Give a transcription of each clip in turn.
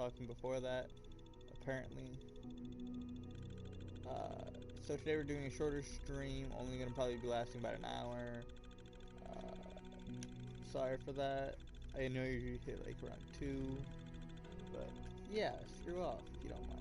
talking before that, apparently. So today we're doing a shorter stream, only gonna probably be lasting about an hour. Sorry for that. I know you usually hit like around 2, but yeah, screw off if you don't mind.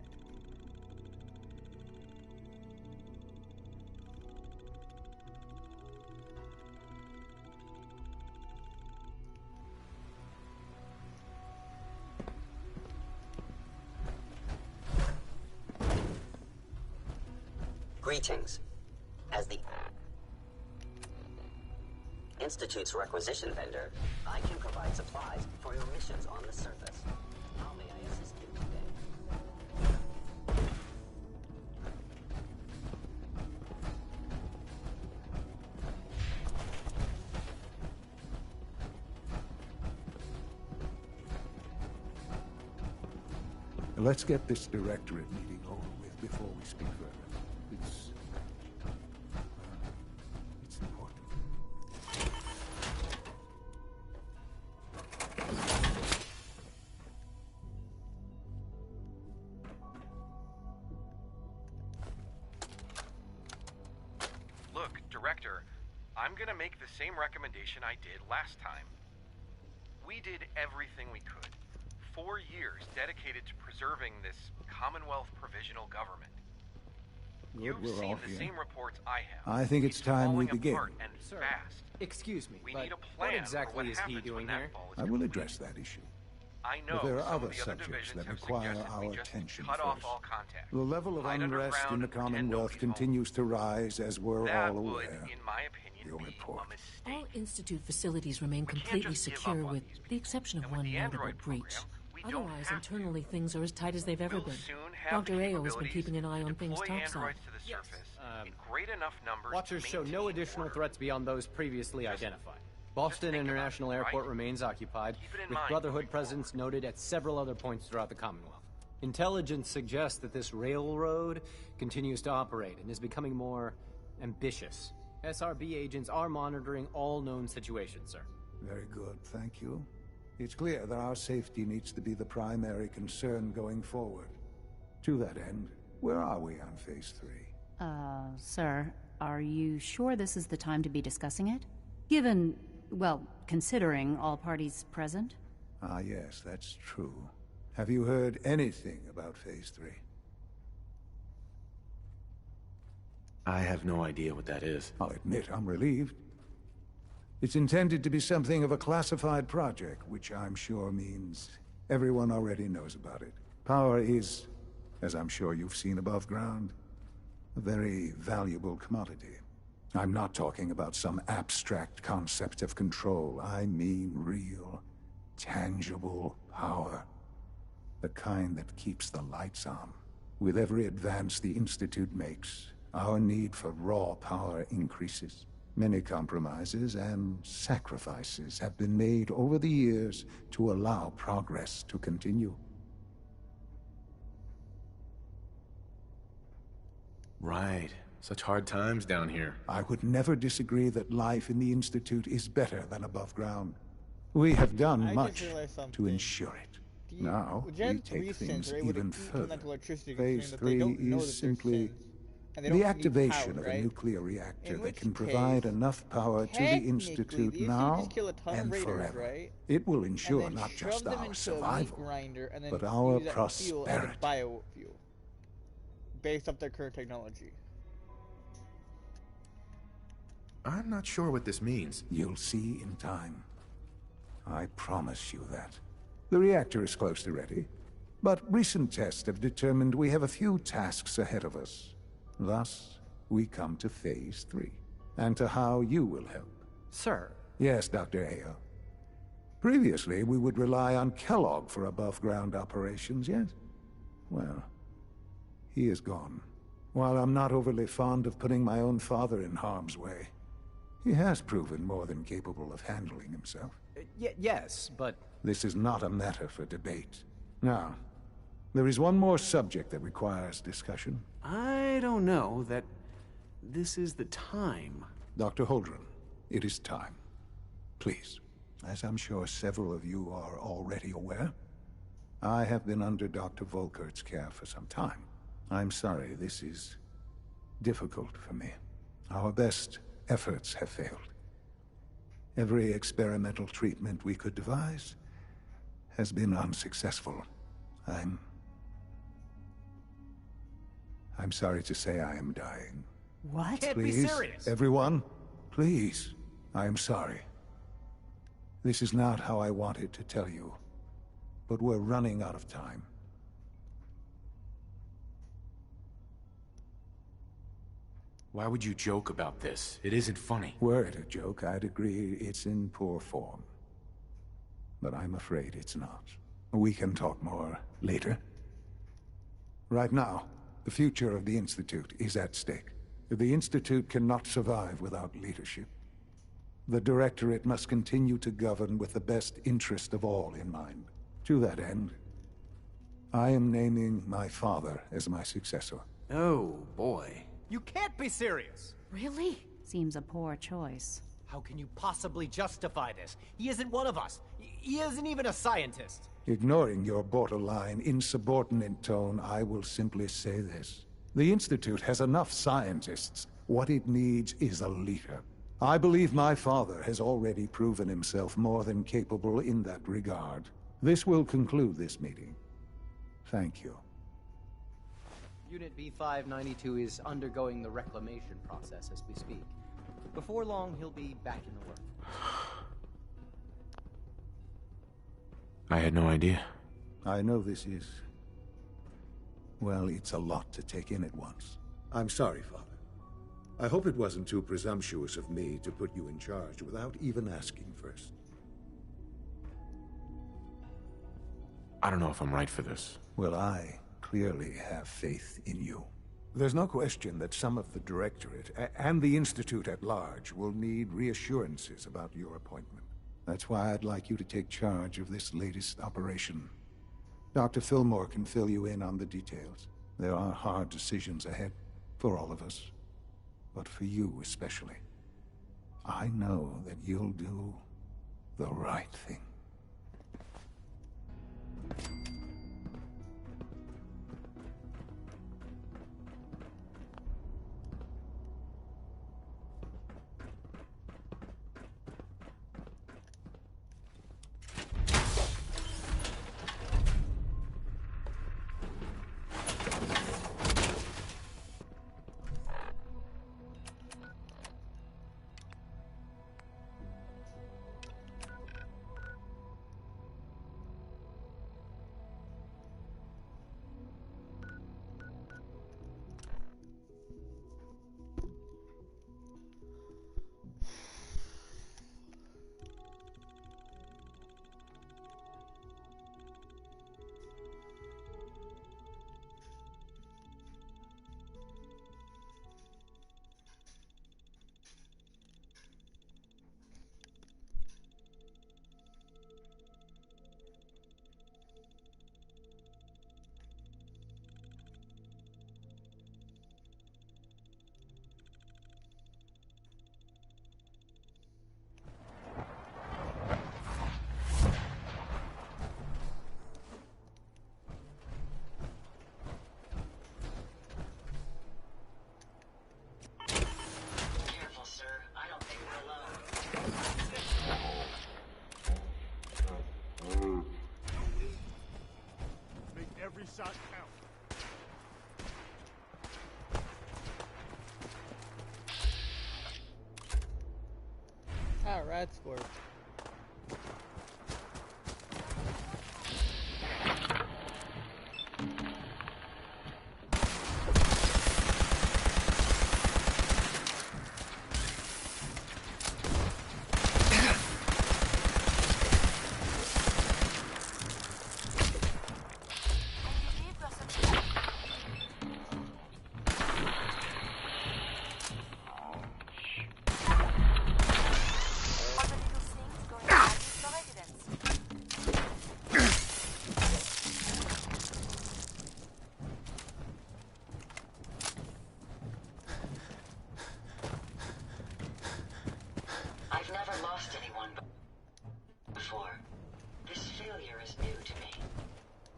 Greetings. As the Institute's requisition vendor, I can provide supplies for your missions on the surface. How may I assist you today? Let's get this directorate meeting over with before we speak further. It's important. Look, Director, I'm gonna make the same recommendation I did last time. We did everything we could. 4 years dedicated to preserving this Commonwealth Provisional Government. You've We're seen all the here. same reports I have. I think it's time we falling begin. apart and Sir, fast. excuse me, We but need a what plan exactly for what is he happens doing when that here? fall is I will complete. address that issue. I know But there are some other of the other subjects divisions that have require suggested our we just attention cut off first. all contact. The level of Hide unrest in underground the and pretend Commonwealth nobody's home. continues to rise, as we're That all would, aware. in my opinion, Your be report. a mistake. All Institute facilities remain We can't completely just give up secure on with these the people. exception of And with one the notable Android breach. program, we don't Otherwise, have to. internally things are as tight as they've ever We'll been. soon have Dr. the Ayo has been capabilities keeping an eye to on things deploy topside. androids to the Yes, surface in great enough numbers Watchers to show no maintain additional order. threats beyond those previously identified. Boston think about International it, right? Airport remains occupied, Keep it in with mind Brotherhood going presence forward. noted at several other points throughout the Commonwealth. Intelligence suggests that this railroad continues to operate and is becoming more ambitious. SRB agents are monitoring all known situations, sir. Very good, thank you. It's clear that our safety needs to be the primary concern going forward. To that end, where are we on Phase 3? Sir, are you sure this is the time to be discussing it? Given, well, considering all parties present? Ah, yes, that's true. Have you heard anything about Phase 3? I have no idea what that is. I'll admit I'm relieved. It's intended to be something of a classified project, which I'm sure means everyone already knows about it. Power is, as I'm sure you've seen above ground, a very valuable commodity. I'm not talking about some abstract concept of control. I mean real, tangible power. The kind that keeps the lights on. With every advance the Institute makes, our need for raw power increases. Many compromises and sacrifices have been made over the years to allow progress to continue. Right. Such hard times down here. I would never disagree that life in the Institute is better than above ground. We have done I just much realized to something. ensure it. Do you- Now, Gen we take 3 things sensor able to even connect further. electricity Phase considering that they 3 don't know is that they're simply sensed, and they the don't need activation power, of a right? nuclear reactor In that which can provide case, enough power to the technically, Institute the Institute now just kill a ton of and raiders, forever. right? It will And ensure then not shove just them our into a meat survival, grinder and then but our use that for fuel as a prosperity. biofuel, based off their current technology. I'm not sure what this means. You'll see in time. I promise you that. The reactor is close to ready, but recent tests have determined we have a few tasks ahead of us. Thus, we come to Phase 3, and to how you will help. Sir, Yes, Dr. Ayo. Previously, we would rely on Kellogg for above-ground operations, yes? Well, he is gone. While I'm not overly fond of putting my own father in harm's way, he has proven more than capable of handling himself. yes, but This is not a matter for debate. Now, there is one more subject that requires discussion. I don't know that this is the time. Dr. Holdren, it is time. Please, as I'm sure several of you are already aware, I have been under Dr. Volkert's care for some time. I'm sorry, this is difficult for me. Our best efforts have failed. Every experimental treatment we could devise has been unsuccessful. I'm sorry to say I am dying. What? Can't Please, be serious. everyone, please. I am sorry. This is not how I wanted to tell you, but we're running out of time. Why would you joke about this? It isn't funny. Were it a joke, I'd agree it's in poor form. But I'm afraid it's not. We can talk more later. Right now, the future of the Institute is at stake. The Institute cannot survive without leadership. The Directorate must continue to govern with the best interest of all in mind. To that end, I am naming my father as my successor. Oh, boy. You can't be serious! Really? Seems a poor choice. How can you possibly justify this? He isn't one of us. He isn't even a scientist. Ignoring your borderline, insubordinate tone, I will simply say this. The Institute has enough scientists. What it needs is a leader. I believe my father has already proven himself more than capable in that regard. This will conclude this meeting. Thank you. Unit B592 is undergoing the reclamation process as we speak. Before long, he'll be back in the work. I had no idea. I know this is... well, it's a lot to take in at once. I'm sorry, Father. I hope it wasn't too presumptuous of me to put you in charge without even asking first. I don't know if I'm right for this. Well, I clearly have faith in you. There's no question that some of the Directorate and the Institute at large will need reassurances about your appointment. That's why I'd like you to take charge of this latest operation. Dr. Fillmore can fill you in on the details. There are hard decisions ahead for all of us, but for you especially. I know that you'll do the right thing. shot count. Ah, rad score.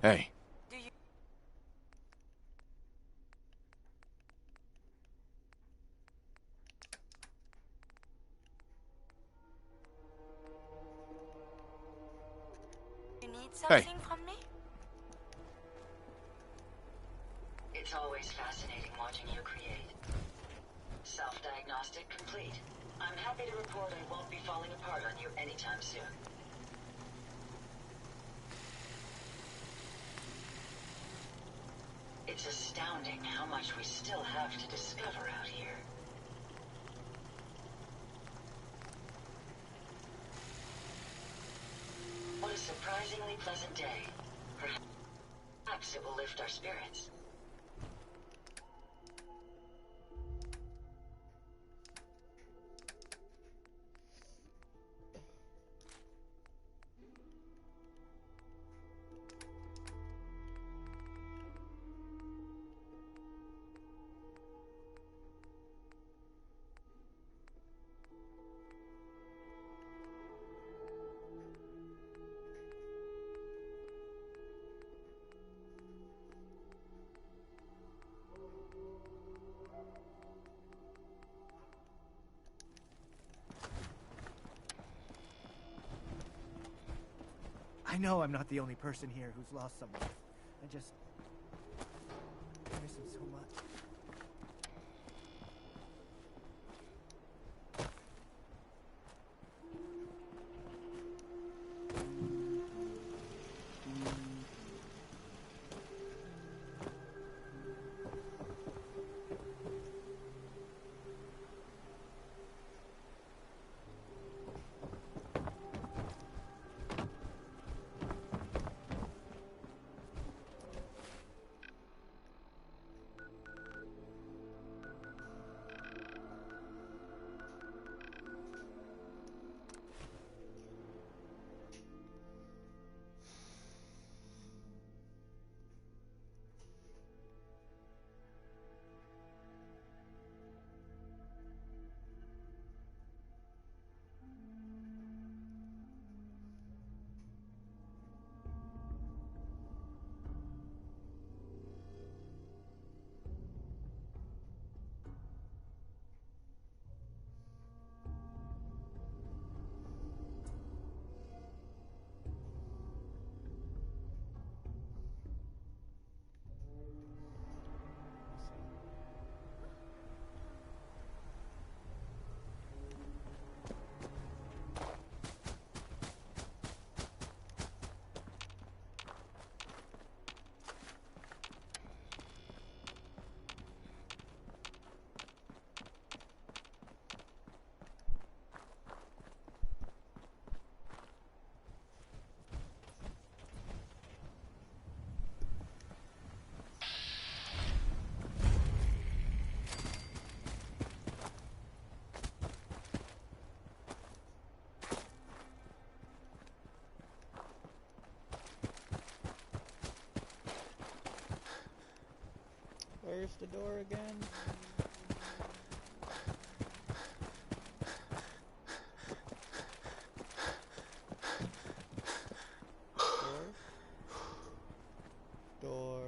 Hey. You need something from me? It's always fascinating watching you create. Self-diagnostic complete. I'm happy to report I won't be falling apart on you anytime soon. It's astounding how much we still have to discover out here. What a surprisingly pleasant day. Perhaps it will lift our spirits. I know I'm not the only person here who's lost someone. I miss him so much. Where's the door again? Door.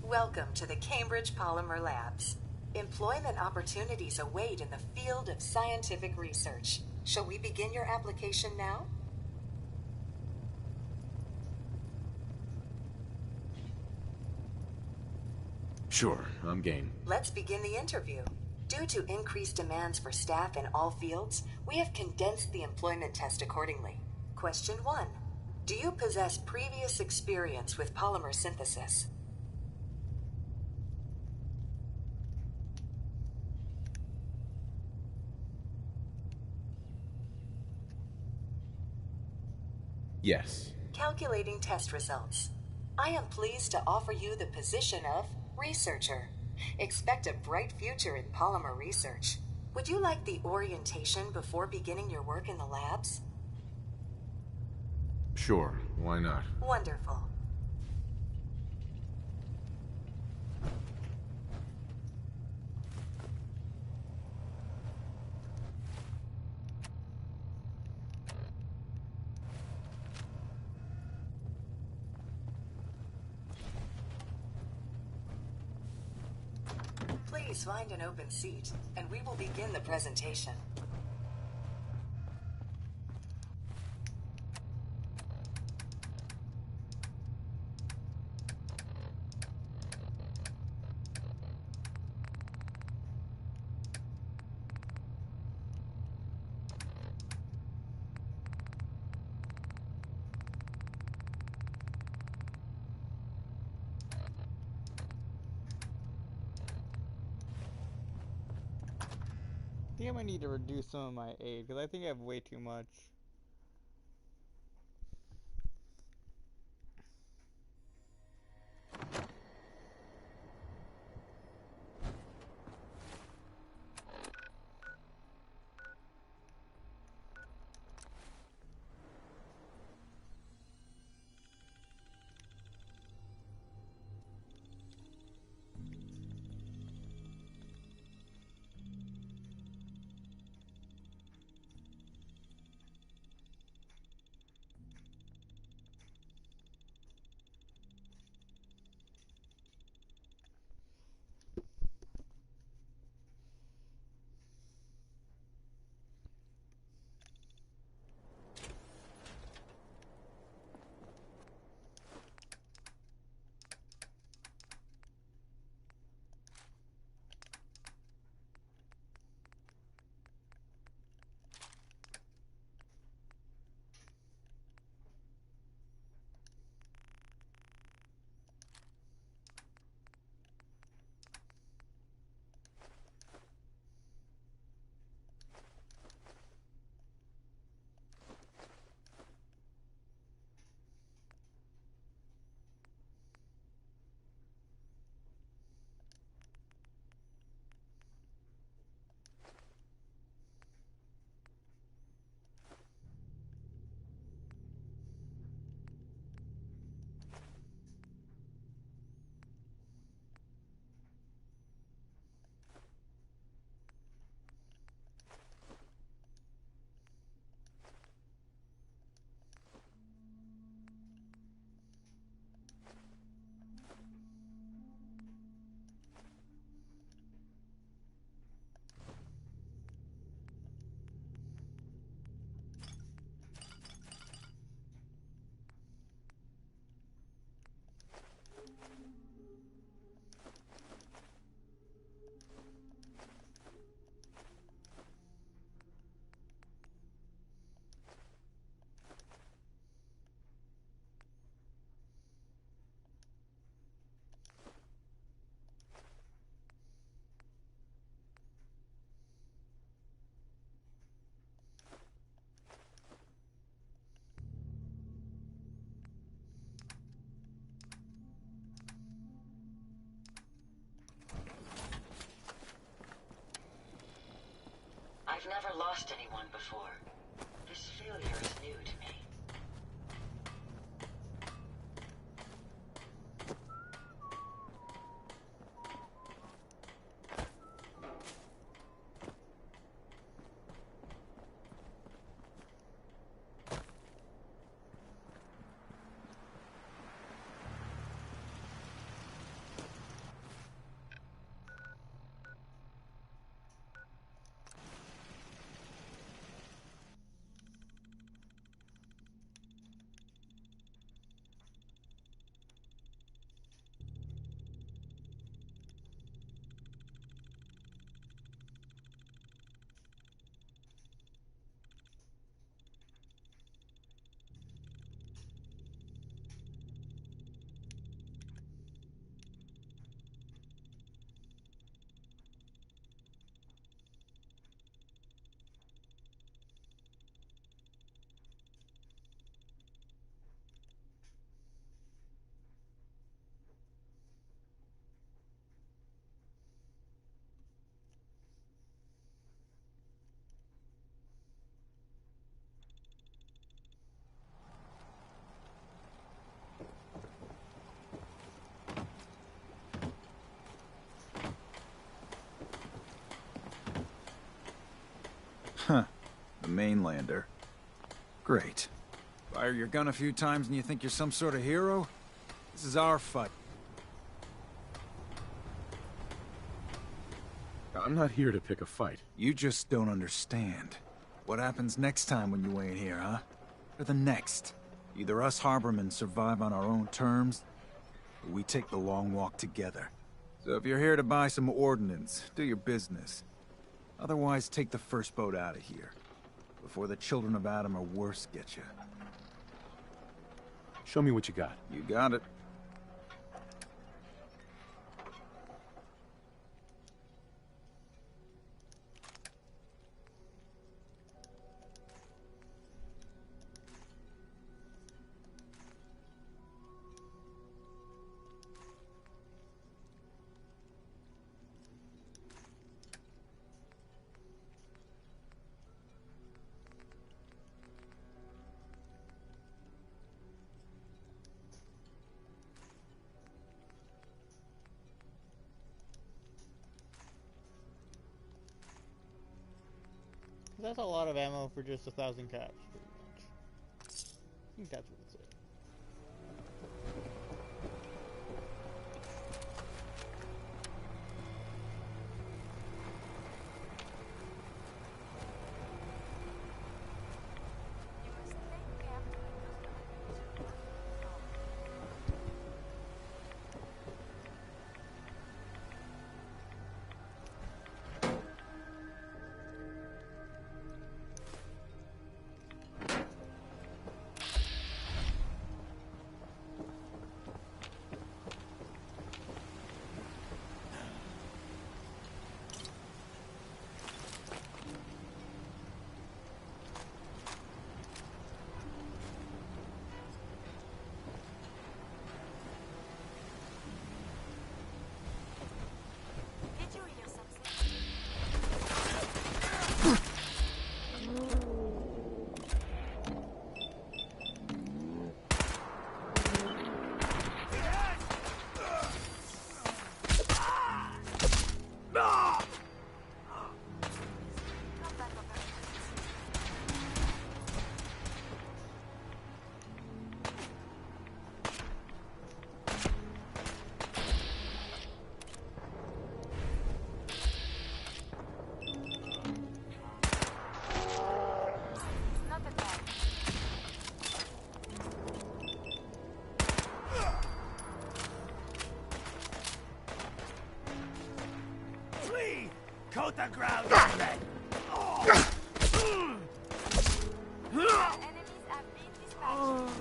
Welcome to the Cambridge Polymer Labs. Employment opportunities await in the field of scientific research. Shall we begin your application now? Sure, I'm game. Let's begin the interview. Due to increased demands for staff in all fields, we have condensed the employment test accordingly. Question 1. Do you possess previous experience with polymer synthesis? Yes. Calculating test results. I am pleased to offer you the position of Researcher. Expect a bright future in polymer research. Would you like the orientation before beginning your work in the labs? Sure, why not? Wonderful. Please find an open seat, and we will begin the presentation. I think I might need to reduce some of my aid, because I think I have way too much. I've never lost anyone before. This failure is new to me. Huh. The mainlander. Great. Fire your gun a few times and you think you're some sort of hero? This is our fight. I'm not here to pick a fight. You just don't understand. What happens next time when you ain't here, huh? Or the next? Either us Harbormen survive on our own terms, or we take the long walk together. So if you're here to buy some ordnance, do your business. Otherwise, take the first boat out of here, before the children of Adam or worse get you. Show me what you got. You got it. That's a lot of ammo for just 1,000 caps, pretty much. I think that's what it's at. Coat the ground, red. Enemies have been dispatched.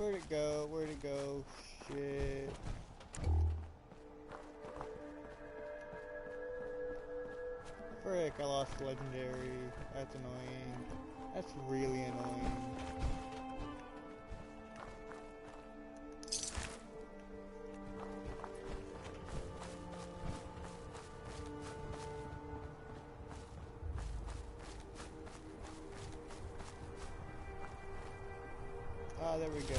Where'd it go? Where'd it go? Shit. Frick, I lost legendary. That's annoying. That's really annoying. Ah, there we go.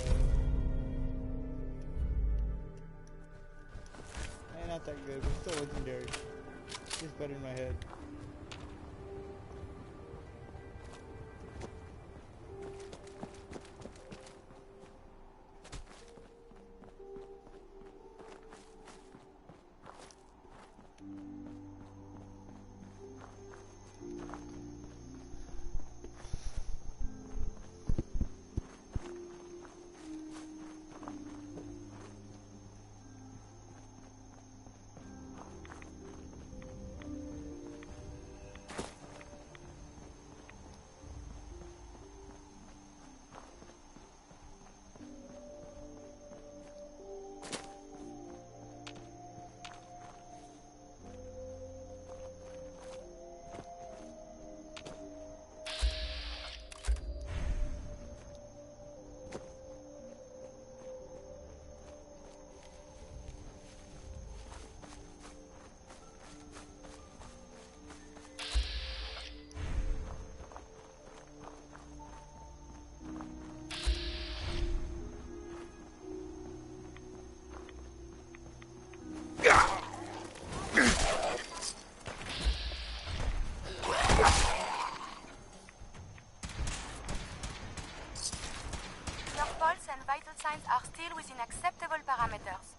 Not that good, but still legendary. Just better in my head. Vital signs are still within acceptable parameters.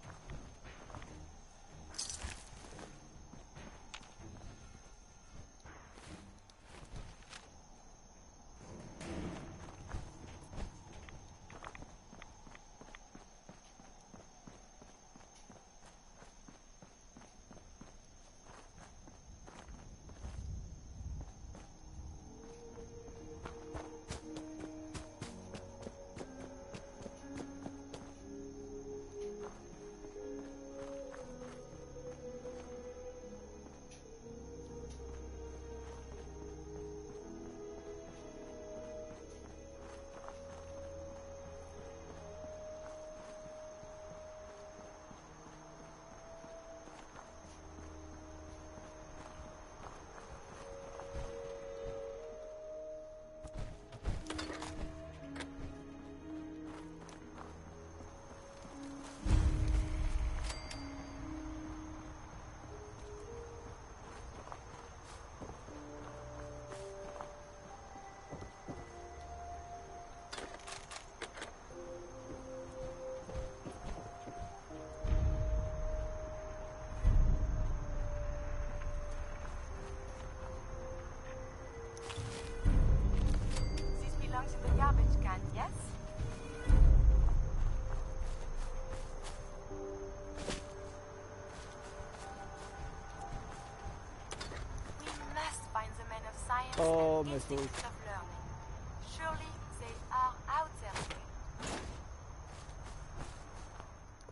Oh, missiles. Surely they are out there.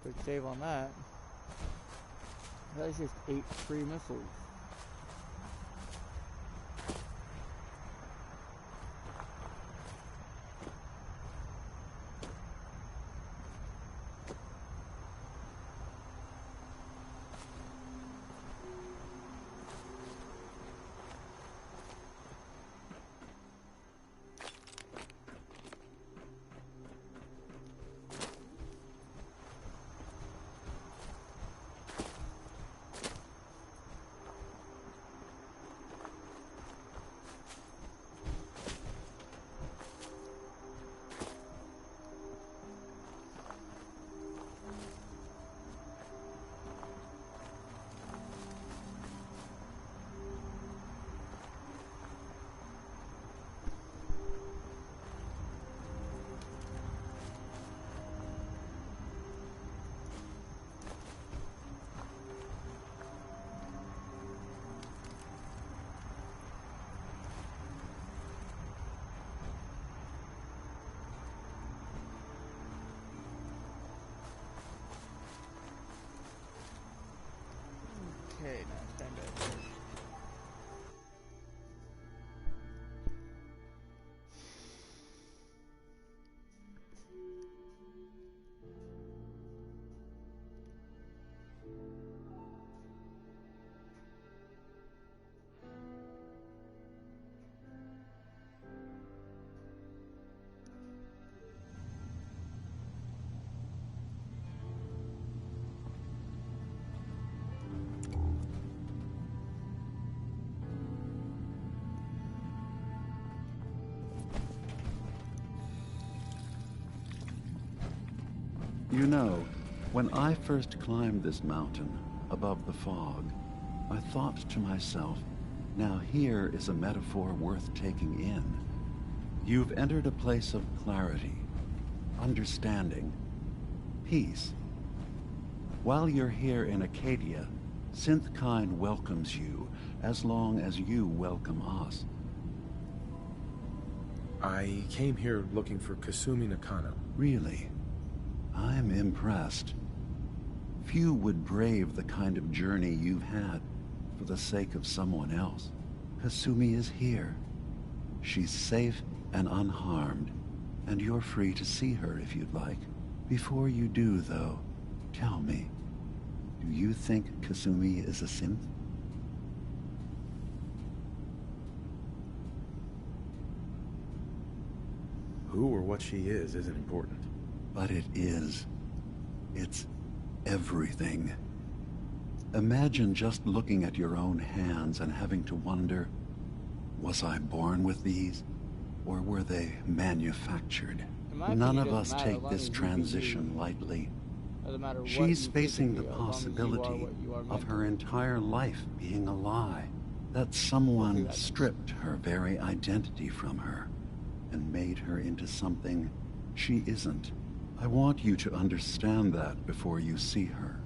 Quick save on that. That's just 8 free missiles. You know, when I first climbed this mountain above the fog, I thought to myself, now here is a metaphor worth taking in. You've entered a place of clarity, understanding, peace. While you're here in Acadia, Synthkind welcomes you as long as you welcome us. I came here looking for Kasumi Nakano. Really? I'm impressed. Few would brave the kind of journey you've had for the sake of someone else. Kasumi is here. She's safe and unharmed, and you're free to see her if you'd like. Before you do, though, tell me, do you think Kasumi is a synth? Who or what she is isn't important. But it is. It's everything. Imagine just looking at your own hands and having to wonder, was I born with these, or were they manufactured? None of us take this transition lightly. She's facing the possibility of her entire life being a lie, that someone stripped her very identity from her and made her into something she isn't. I want you to understand that before you see her.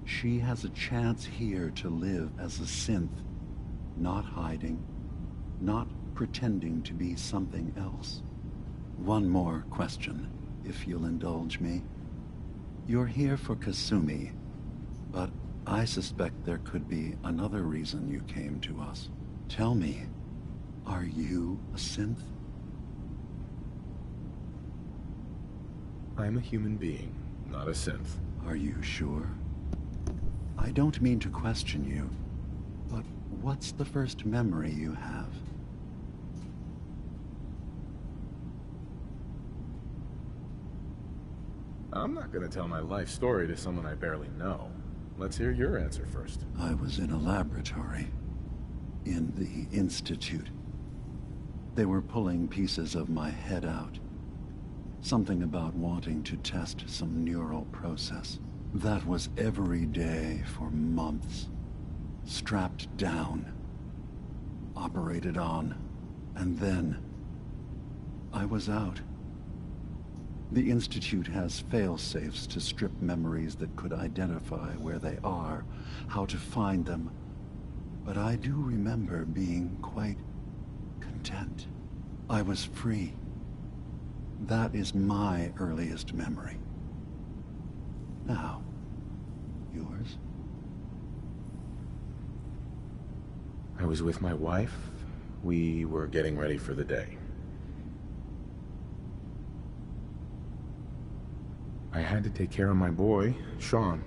She has a chance here to live as a synth, not hiding, not pretending to be something else. One more question, if you'll indulge me. You're here for Kasumi, but I suspect there could be another reason you came to us. Tell me, are you a synth? I'm a human being, not a synth. Are you sure? I don't mean to question you, but what's the first memory you have? I'm not gonna tell my life story to someone I barely know. Let's hear your answer first. I was in a laboratory. In the Institute. They were pulling pieces of my head out. Something about wanting to test some neural process. That was every day for months. Strapped down. Operated on. And then I was out. The Institute has fail-safes to strip memories that could identify where they are, how to find them. But I do remember being quite content. I was free. That is my earliest memory. Now, yours? I was with my wife. We were getting ready for the day. I had to take care of my boy, Sean.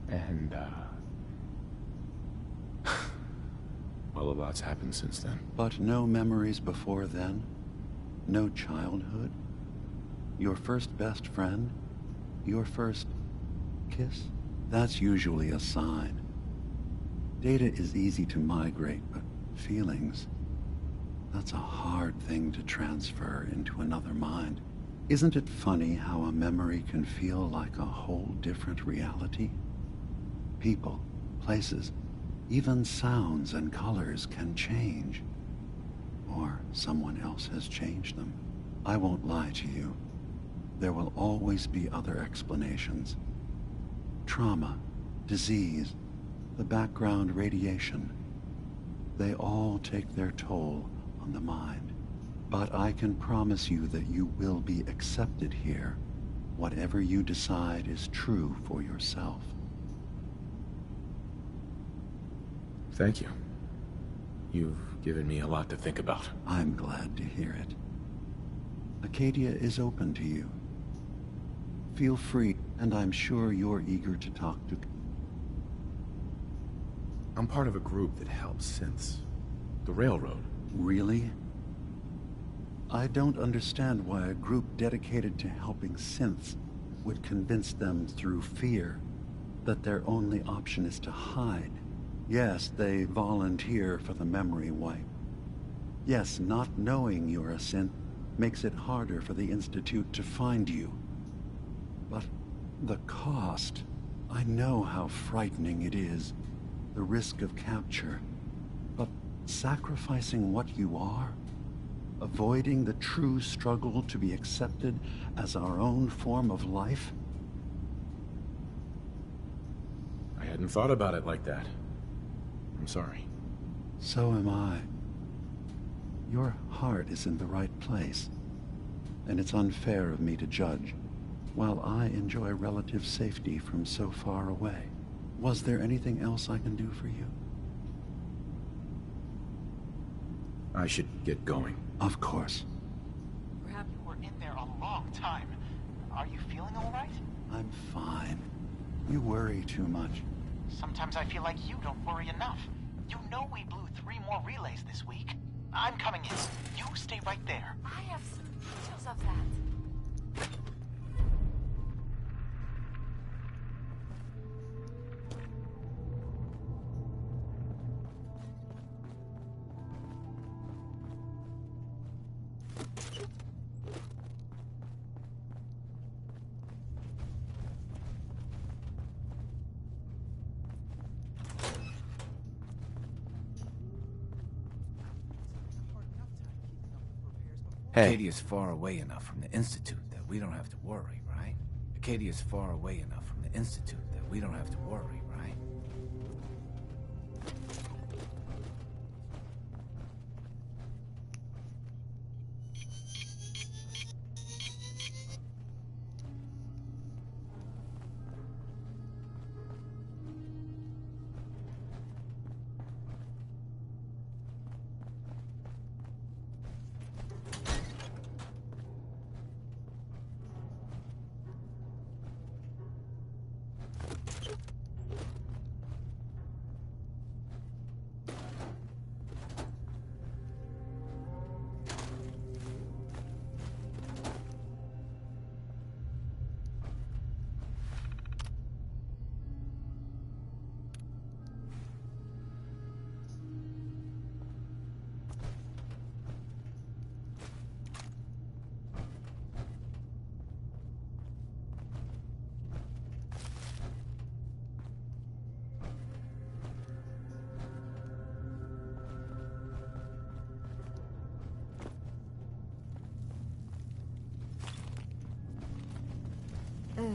And, well, a lot's happened since then. But no memories before then? No childhood? Your first best friend? Your first kiss? That's usually a sign. Data is easy to migrate, but feelings, that's a hard thing to transfer into another mind. Isn't it funny how a memory can feel like a whole different reality? People, places, even sounds and colors can change. Or someone else has changed them. I won't lie to you. There will always be other explanations. Trauma, disease, the background radiation. They all take their toll on the mind. But I can promise you that you will be accepted here. Whatever you decide is true for yourself. Thank you. You've given me a lot to think about. I'm glad to hear it. Acadia is open to you. Feel free, and I'm sure you're eager to talk to... I'm part of a group that helps synths. The Railroad. Really? I don't understand why a group dedicated to helping synths would convince them through fear that their only option is to hide. Yes, they volunteer for the memory wipe. Yes, not knowing you're a synth makes it harder for the Institute to find you. But the cost, I know how frightening it is, the risk of capture. But sacrificing what you are, avoiding the true struggle to be accepted as our own form of life? I hadn't thought about it like that. I'm sorry. So am I. Your heart is in the right place, and it's unfair of me to judge, while I enjoy relative safety from so far away. Was there anything else I can do for you? I should get going. Of course. Perhaps you were in there a long time. Are you feeling all right? I'm fine. You worry too much. Sometimes I feel like you don't worry enough. You know we blew 3 more relays this week. I'm coming in. You stay right there. I have some pictures of that. Acadia's far away enough from the Institute that we don't have to worry, right? Acadia's far away enough from the Institute that we don't have to worry, right? Ugh,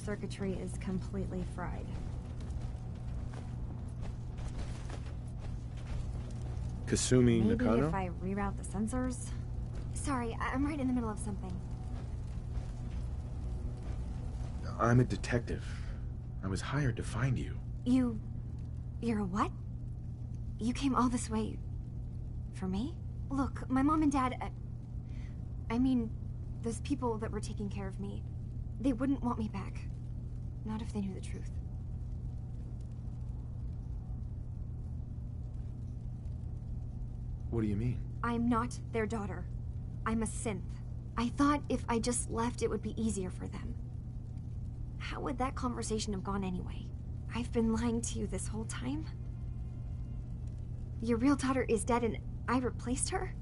circuitry is completely fried. Kasumi Maybe Nakano? if I reroute the sensors? Sorry, I'm right in the middle of something. I'm a detective. I was hired to find you. You're a what? You came all this way... for me? Look, my mom and dad... I mean, those people that were taking care of me, they wouldn't want me back. Not if they knew the truth. What do you mean? I'm not their daughter. I'm a synth. I thought if I just left, it would be easier for them. How would that conversation have gone anyway? I've been lying to you this whole time? Your real daughter is dead and I replaced her?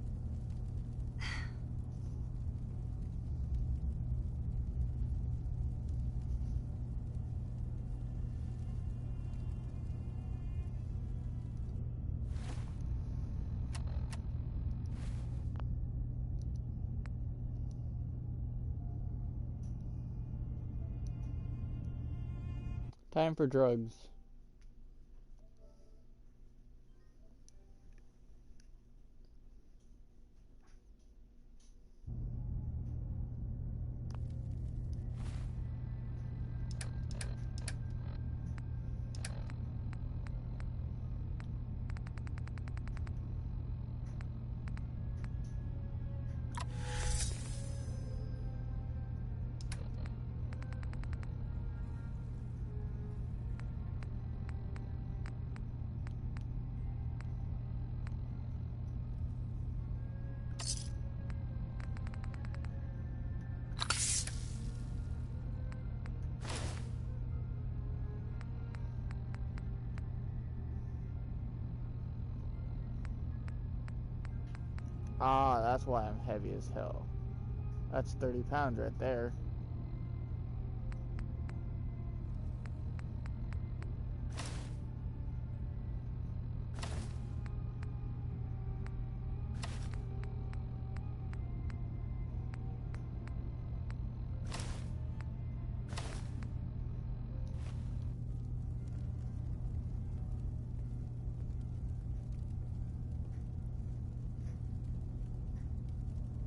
Time for drugs. Ah, that's why I'm heavy as hell. That's 30 pounds right there.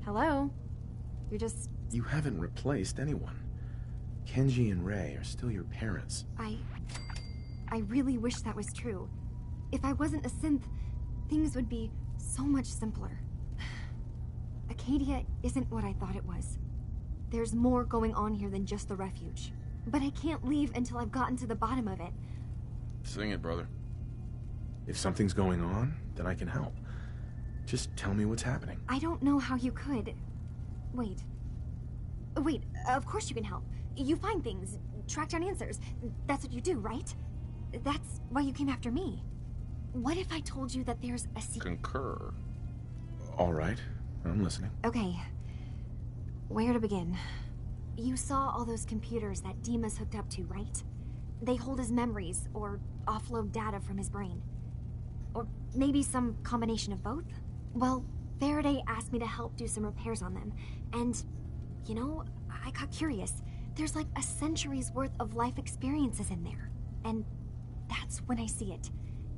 Hello? You're just... You haven't replaced anyone. Kenji and Rei are still your parents. I really wish that was true. If I wasn't a synth, things would be so much simpler. Acadia isn't what I thought it was. There's more going on here than just the refuge. But I can't leave until I've gotten to the bottom of it. Sing it, brother. If something's going on, then I can help. Just tell me what's happening. I don't know how you could. Wait. Wait, of course you can help. You find things, track down answers. That's what you do, right? That's why you came after me. What if I told you that there's a secret? Concur. All right, I'm listening. Okay. Where to begin? You saw all those computers that Dima's hooked up to, right? They hold his memories, or offload data from his brain. Or maybe some combination of both? Well, Faraday asked me to help do some repairs on them, and, you know, I got curious. There's like a century's worth of life experiences in there, and that's when I see it.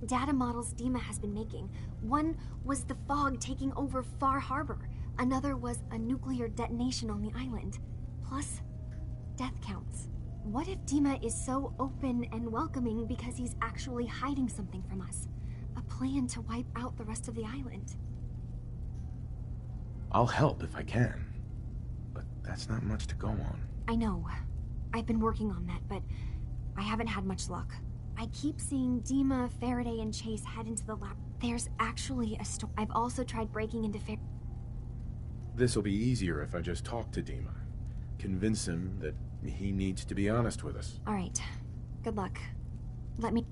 Data models Dima has been making. One was the fog taking over Far Harbor. Another was a nuclear detonation on the island. Plus, death counts. What if Dima is so open and welcoming because he's actually hiding something from us? A plan to wipe out the rest of the island. I'll help if I can, but that's not much to go on. I know. I've been working on that, but I haven't had much luck. I keep seeing Dima, Faraday, and Chase head into the lab. There's actually a store. I've also tried breaking into This'll be easier if I just talk to Dima. Convince him that he needs to be honest with us. All right. Good luck. Let me...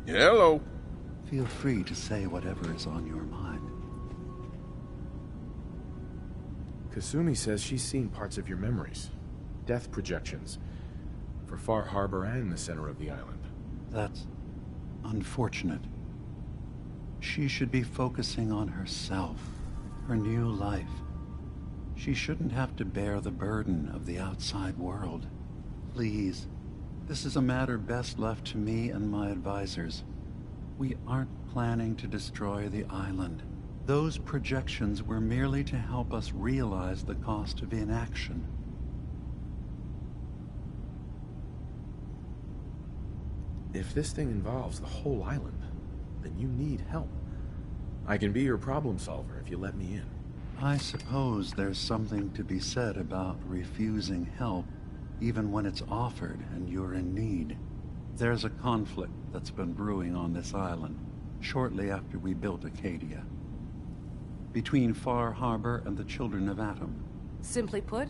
Hello. Feel free to say whatever is on your mind. Kasumi says she's seen parts of your memories. Death projections. For Far Harbor and the center of the island. That's unfortunate. She should be focusing on herself, her new life. She shouldn't have to bear the burden of the outside world. Please, this is a matter best left to me and my advisors. We aren't planning to destroy the island. Those projections were merely to help us realize the cost of inaction. If this thing involves the whole island, then you need help. I can be your problem solver if you let me in. I suppose there's something to be said about refusing help, even when it's offered and you're in need. There's a conflict that's been brewing on this island, shortly after we built Acadia. Between Far Harbor and the Children of Atom. Simply put,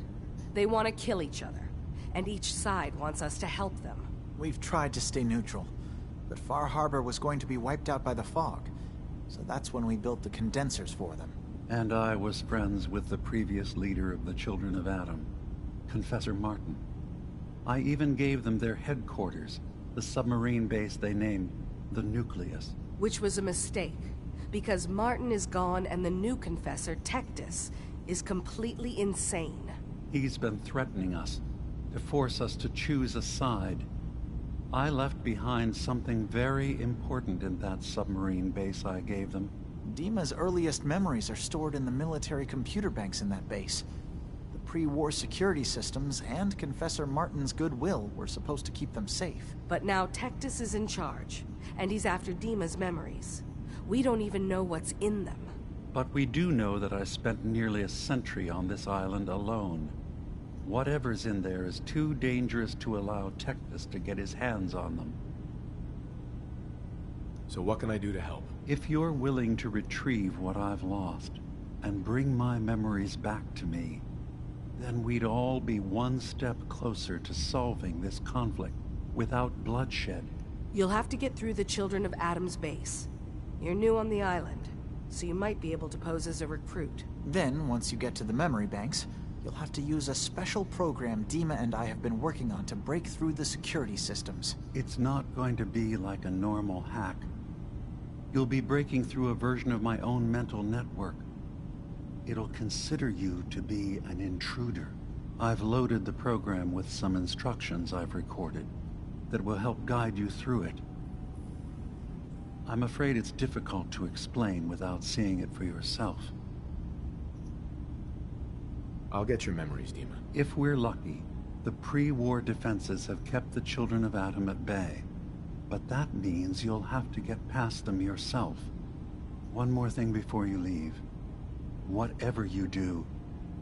they want to kill each other, and each side wants us to help them. We've tried to stay neutral, but Far Harbor was going to be wiped out by the fog, so that's when we built the condensers for them. And I was friends with the previous leader of the Children of Atom, Confessor Martin. I even gave them their headquarters, the submarine base they named the Nucleus. Which was a mistake, because Martin is gone and the new Confessor, Tectus, is completely insane. He's been threatening us, to force us to choose a side. I left behind something very important in that submarine base I gave them. Dima's earliest memories are stored in the military computer banks in that base. The pre-war security systems and Confessor Martin's goodwill were supposed to keep them safe. But now Tectus is in charge, and he's after Dima's memories. We don't even know what's in them. But we do know that I spent nearly a century on this island alone. Whatever's in there is too dangerous to allow Tectus to get his hands on them. So what can I do to help? If you're willing to retrieve what I've lost, and bring my memories back to me, then we'd all be one step closer to solving this conflict without bloodshed. You'll have to get through the Children of Adam's base. You're new on the island, so you might be able to pose as a recruit. Then, once you get to the memory banks, you'll have to use a special program Dima and I have been working on to break through the security systems. It's not going to be like a normal hack. You'll be breaking through a version of my own mental network. It'll consider you to be an intruder. I've loaded the program with some instructions I've recorded that will help guide you through it. I'm afraid it's difficult to explain without seeing it for yourself. I'll get your memories, Dima. If we're lucky, the pre-war defenses have kept the Children of Adam at bay. But that means you'll have to get past them yourself. One more thing before you leave. Whatever you do,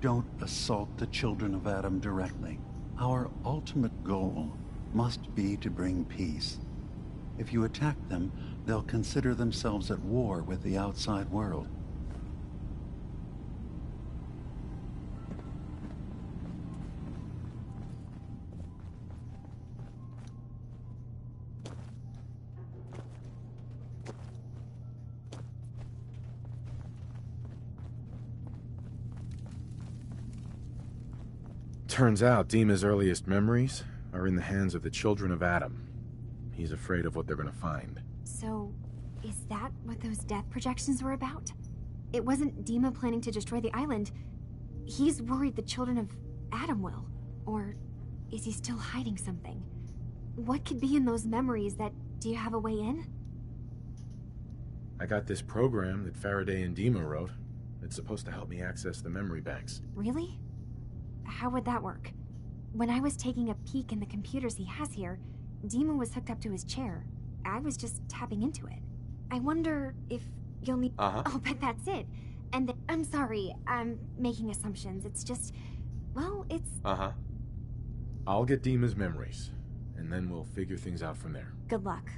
don't assault the Children of Adam directly. Our ultimate goal must be to bring peace. If you attack them, they'll consider themselves at war with the outside world. Turns out Dima's earliest memories are in the hands of the Children of Adam. He's afraid of what they're gonna find. So, is that what those death projections were about? It wasn't Dima planning to destroy the island. He's worried the Children of Adam will. Or is he still hiding something? What could be in those memories do you have a way in? I got this program that Faraday and Dima wrote. It's supposed to help me access the memory banks. Really? How would that work? When I was taking a peek in the computers he has here, Dima was hooked up to his chair. I was just tapping into it. I wonder if you'll need... Oh, but that's it. And I'm sorry, I'm making assumptions. It's just... Well, it's... I'll get Dima's memories, and then we'll figure things out from there. Good luck.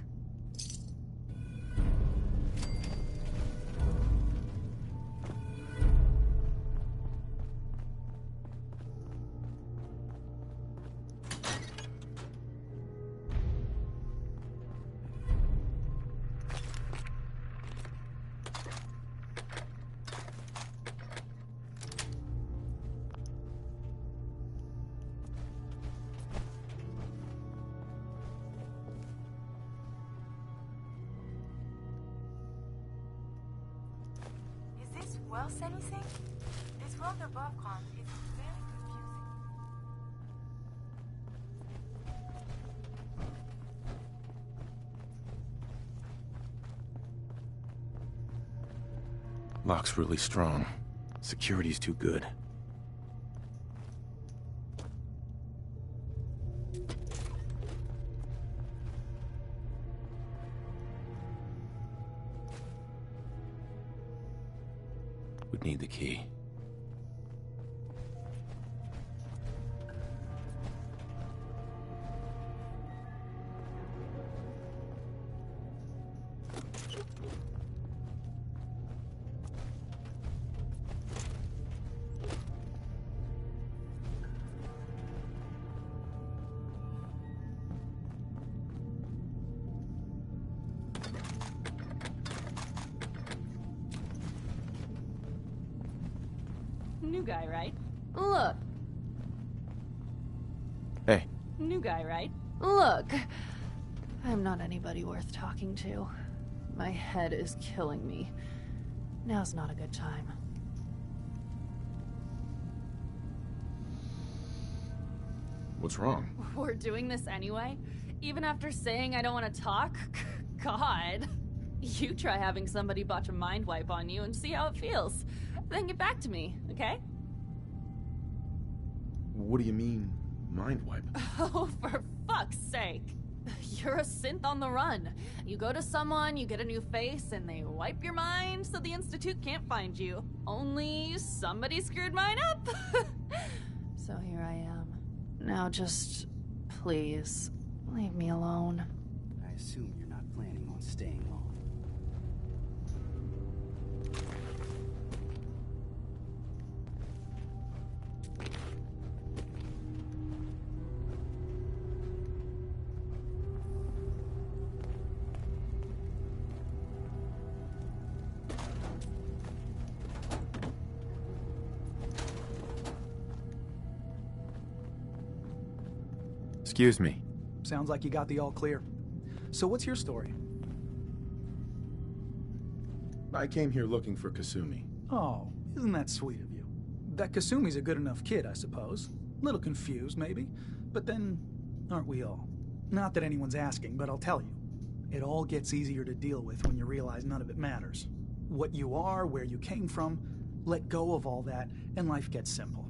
Else anything? This world above ground is very confusing. Lock's really strong. Security's too good. Would need the key. New guy, right? Look. Hey. New guy, right? Look. I'm not anybody worth talking to. My head is killing me. Now's not a good time. What's wrong? We're doing this anyway? Even after saying I don't want to talk? God. You try having somebody botch a mind wipe on you and see how it feels. Then get back to me, okay? What do you mean, mind wipe? Oh, for fuck's sake. You're a synth on the run. You go to someone, you get a new face, and they wipe your mind so the Institute can't find you. Only somebody screwed mine up. So here I am. Now just, please, leave me alone. I assume you're not planning on staying long. Excuse me. Sounds like you got the all clear. So what's your story? I came here looking for Kasumi. Oh, isn't that sweet of you? That Kasumi's a good enough kid, I suppose. Little confused, maybe. But then, aren't we all? Not that anyone's asking, but I'll tell you. It all gets easier to deal with when you realize none of it matters. What you are, where you came from, let go of all that, and life gets simple.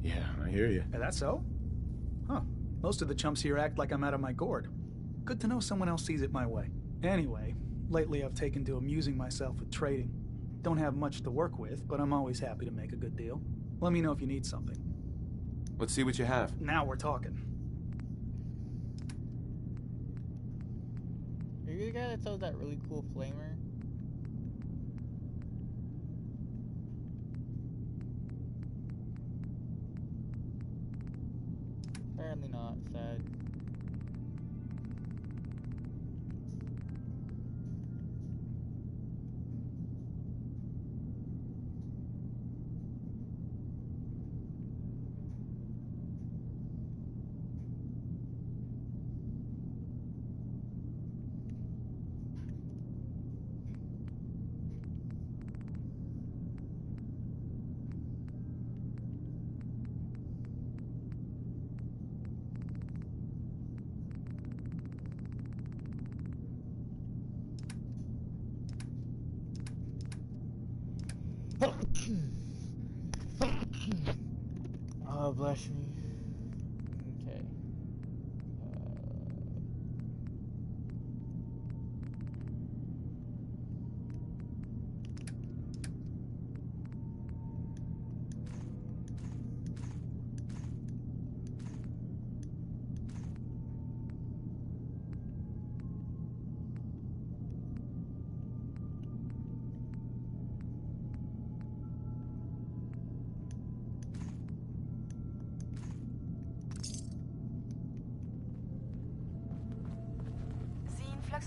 Yeah, I hear you. Is that so? Huh. Most of the chumps here act like I'm out of my gourd. Good to know someone else sees it my way. Anyway, lately I've taken to amusing myself with trading. Don't have much to work with, but I'm always happy to make a good deal. Let me know if you need something. Let's see what you have. Now we're talking. Are you the guy that sells that really cool flamer? Apparently not, sad. Oh, bless me. Okay.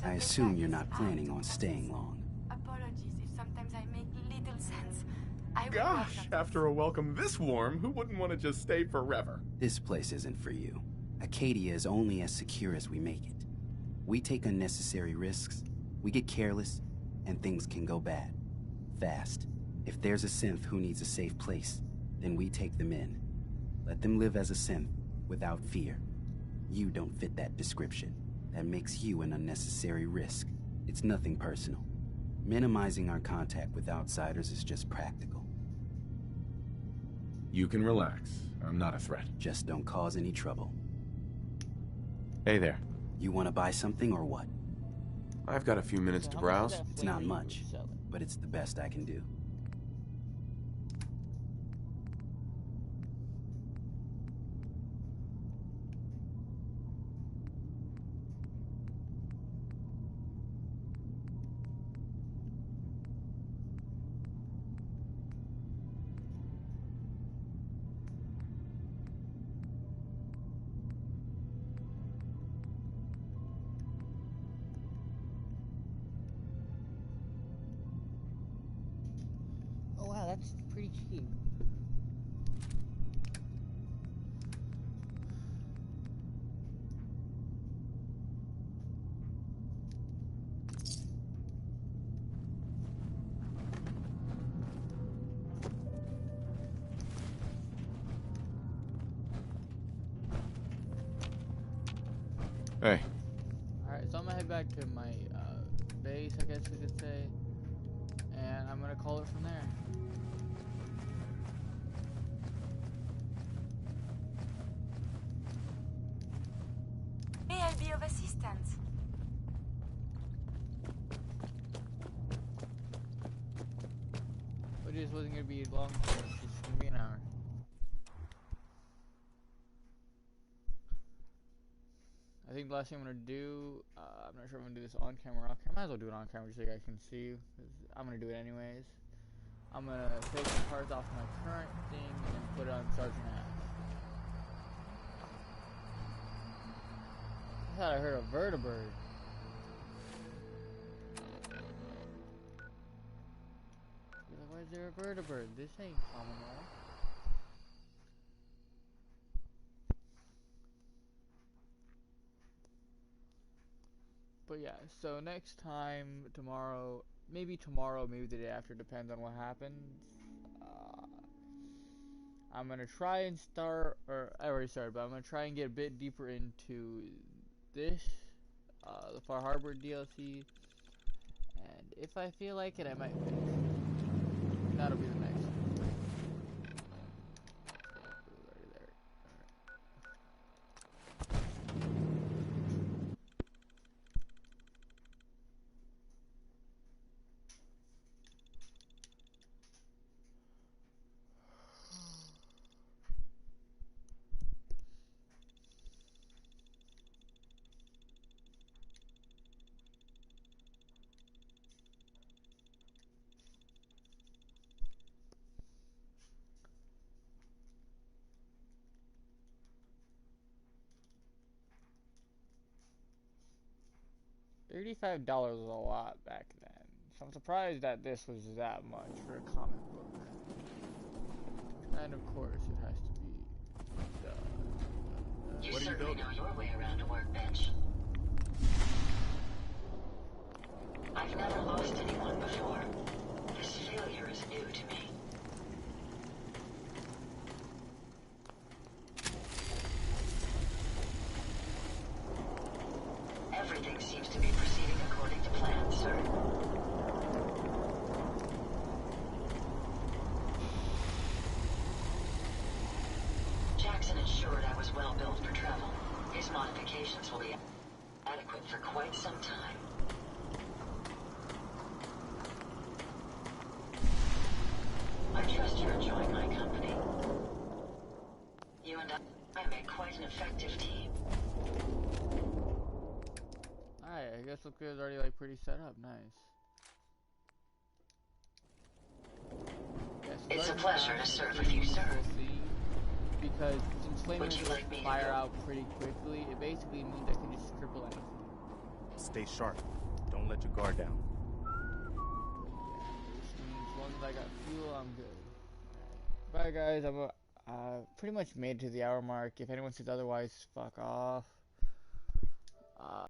I assume you're not planning on staying long. Apologies if sometimes I make little sense. Gosh, after a welcome this warm, who wouldn't want to just stay forever? This place isn't for you. Acadia is only as secure as we make it. We take unnecessary risks, we get careless, and things can go bad. Fast. If there's a synth who needs a safe place, then we take them in. Let them live as a synth, without fear. You don't fit that description. That makes you an unnecessary risk. It's nothing personal. Minimizing our contact with outsiders is just practical. You can relax. I'm not a threat. Just don't cause any trouble. Hey there. You want to buy something or what? I've got a few minutes to browse. It's not much, but it's the best I can do. Oh wow, that's pretty cheap. Hey. Alright, so I'm gonna head back to my base, I guess you could say. And I'm gonna call it from there. this wasn't gonna be long. It's just gonna be an hour. I think the last thing I'm gonna do, I'm not sure if I'm gonna do this on camera or off camera. I might as well do it on camera just so you guys can see. I'm gonna do it anyways. I'm gonna take the parts off my current thing and then put it on Sergeant Ash. I thought I heard a vertibird. Why is there a vertibird? This ain't Commonwealth. But yeah, so next time, tomorrow, maybe the day after, depends on what happens. I'm gonna try and start, or I already started, but I'm gonna try and get a bit deeper into this, the Far Harbor DLC, and if I feel like it, I might finish it. That'll be the next one. $35 was a lot back then, so I'm surprised that this was that much for a comic book. And of course, it has to be You certainly know your way around a workbench. I've never lost anyone before. This failure is new to me. Everything seems to be proceeding according to plan, sir. Jackson ensured I was well built for travel. His modifications will be adequate for quite some time. I trust you're enjoying my company. You and I make quite an effective team. Alright, I guess Look is already like pretty set up. Nice. Yes, It's a pleasure to serve with you, sir. Because since flamers fire out pretty quickly, it basically means I can just cripple anything. Stay sharp. Don't let your guard down. As long as I got fuel, I'm good. Bye guys, I'm pretty much made it to the hour mark. If anyone says otherwise, fuck off.